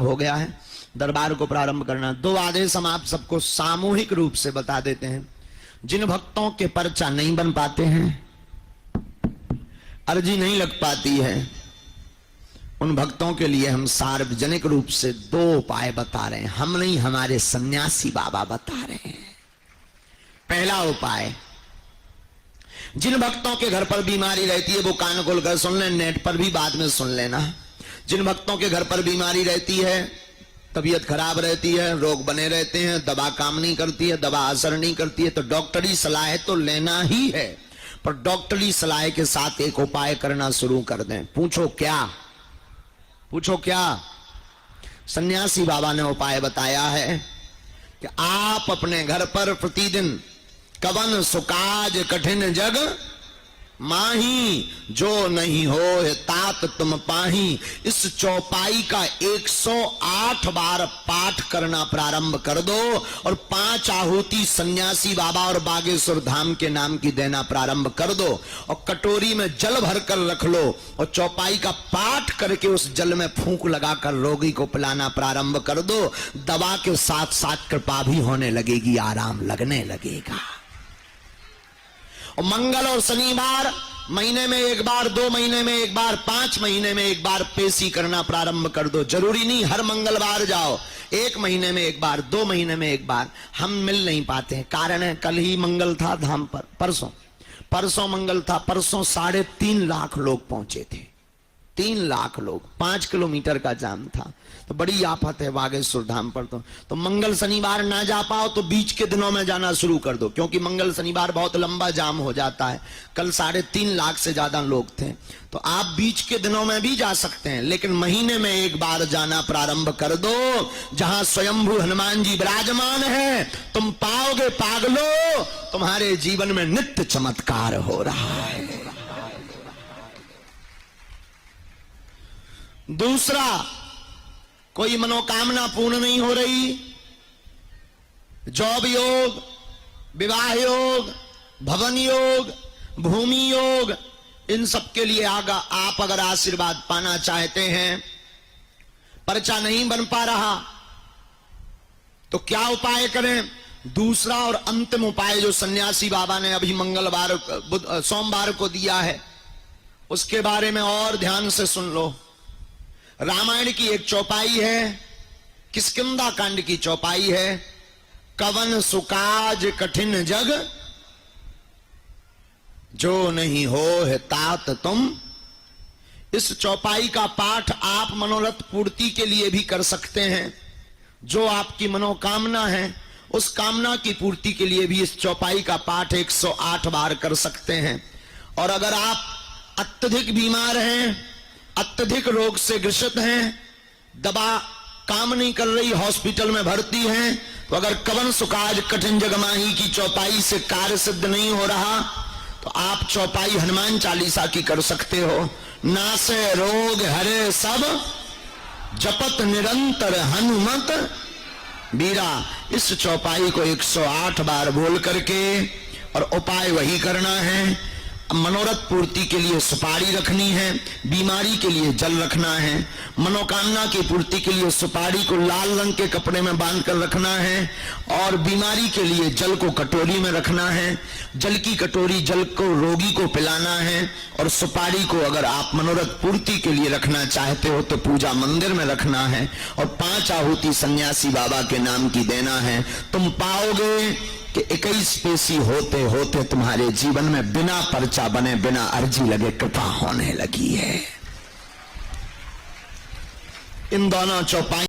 हो गया है, दरबार को प्रारंभ करना। दो आदेश हम आप सबको सामूहिक रूप से बता देते हैं। जिन भक्तों के पर्चा नहीं बन पाते हैं, अर्जी नहीं लग पाती है, उन भक्तों के लिए हम सार्वजनिक रूप से दो उपाय बता रहे हैं। हम नहीं, हमारे सन्यासी बाबा बता रहे हैं। पहला उपाय, जिन भक्तों के घर पर बीमारी रहती है वो कान खोलकर सुन लें, नेट पर भी बाद में सुन लेना। जिन भक्तों के घर पर बीमारी रहती है, तबीयत खराब रहती है, रोग बने रहते हैं, दवा काम नहीं करती है, दवा असर नहीं करती है, तो डॉक्टरी सलाह तो लेना ही है, पर डॉक्टरी सलाह के साथ एक उपाय करना शुरू कर दें। पूछो क्या? पूछो क्या? सन्यासी बाबा ने उपाय बताया है कि आप अपने घर पर प्रतिदिन कवन सुकाज कठिन जग माही, जो नहीं हो तात तुम पाही, इस चौपाई का 108 बार पाठ करना प्रारंभ कर दो और 5 आहुति सन्यासी बाबा और बागेश्वर धाम के नाम की देना प्रारंभ कर दो और कटोरी में जल भर कर रख लो और चौपाई का पाठ करके उस जल में फूंक लगाकर रोगी को पिलाना प्रारंभ कर दो। दवा के साथ साथ कृपा भी होने लगेगी, आराम लगने लगेगा। और मंगल और शनिवार महीने में एक बार, 2 महीने में एक बार, 5 महीने में एक बार पेशी करना प्रारंभ कर दो। जरूरी नहीं हर मंगलवार जाओ, 1 महीने में एक बार, 2 महीने में एक बार। हम मिल नहीं पाते हैं, कारण है कल ही मंगल था धाम पर, परसों मंगल था, परसों 3.5 लाख लोग पहुंचे थे। 3 लाख लोग, 5 किलोमीटर का जाम था, तो बड़ी आफत है बागेश्वर धाम पर। तो मंगल शनिवार ना जा पाओ तो बीच के दिनों में जाना शुरू कर दो, क्योंकि मंगल शनिवार बहुत लंबा जाम हो जाता है। कल 3.5 लाख से ज्यादा लोग थे, तो आप बीच के दिनों में भी जा सकते हैं, लेकिन महीने में एक बार जाना प्रारंभ कर दो। जहां स्वयंभू हनुमान जी विराजमान है, तुम पाओगे पागलो, तुम्हारे जीवन में नित्य चमत्कार हो रहा है। दूसरा, कोई मनोकामना पूर्ण नहीं हो रही, जॉब योग, विवाह योग, भवन योग, भूमि योग, इन सब के लिए आप अगर आशीर्वाद पाना चाहते हैं, पर्चा नहीं बन पा रहा, तो क्या उपाय करें? दूसरा और अंतिम उपाय जो सन्यासी बाबा ने अभी सोमवार को दिया है, उसके बारे में और ध्यान से सुन लो। रामायण की एक चौपाई है, किष्किंधा कांड की चौपाई है, कवन सुकाज कठिन जग जो नहीं हो है तात तुम। इस चौपाई का पाठ आप मनोरथ पूर्ति के लिए भी कर सकते हैं। जो आपकी मनोकामना है, उस कामना की पूर्ति के लिए भी इस चौपाई का पाठ 108 बार कर सकते हैं। और अगर आप अत्यधिक बीमार हैं, अत्यधिक रोग से ग्रसित हैं, दवा काम नहीं कर रही, हॉस्पिटल में भर्ती हैं, तो अगर कवन सुकाज कठिन जगमाही की चौपाई से कार्य सिद्ध नहीं हो रहा, तो आप चौपाई हनुमान चालीसा की कर सकते हो। नासे रोग हरे सब जपत निरंतर हनुमत बीरा। इस चौपाई को 108 बार बोल करके, और उपाय वही करना है। मनोरथ पूर्ति के लिए सुपारी रखनी है, बीमारी के लिए जल रखना है, मनोकामना की पूर्ति के लिए सुपारी को लाल रंग के कपड़े में बांध कर रखना है, और बीमारी के लिए जल को कटोरी में रखना है। जल की कटोरी जल को रोगी को पिलाना है, और सुपारी को अगर आप मनोरथ पूर्ति के लिए रखना चाहते हो तो पूजा मंदिर में रखना है, और 5 आहुति सन्यासी बाबा के नाम की देना है। तुम पाओगे कि 21 पेशी होते होते तुम्हारे जीवन में बिना पर्चा बने, बिना अर्जी लगे कृपा होने लगी है। इन दोनों चौपाई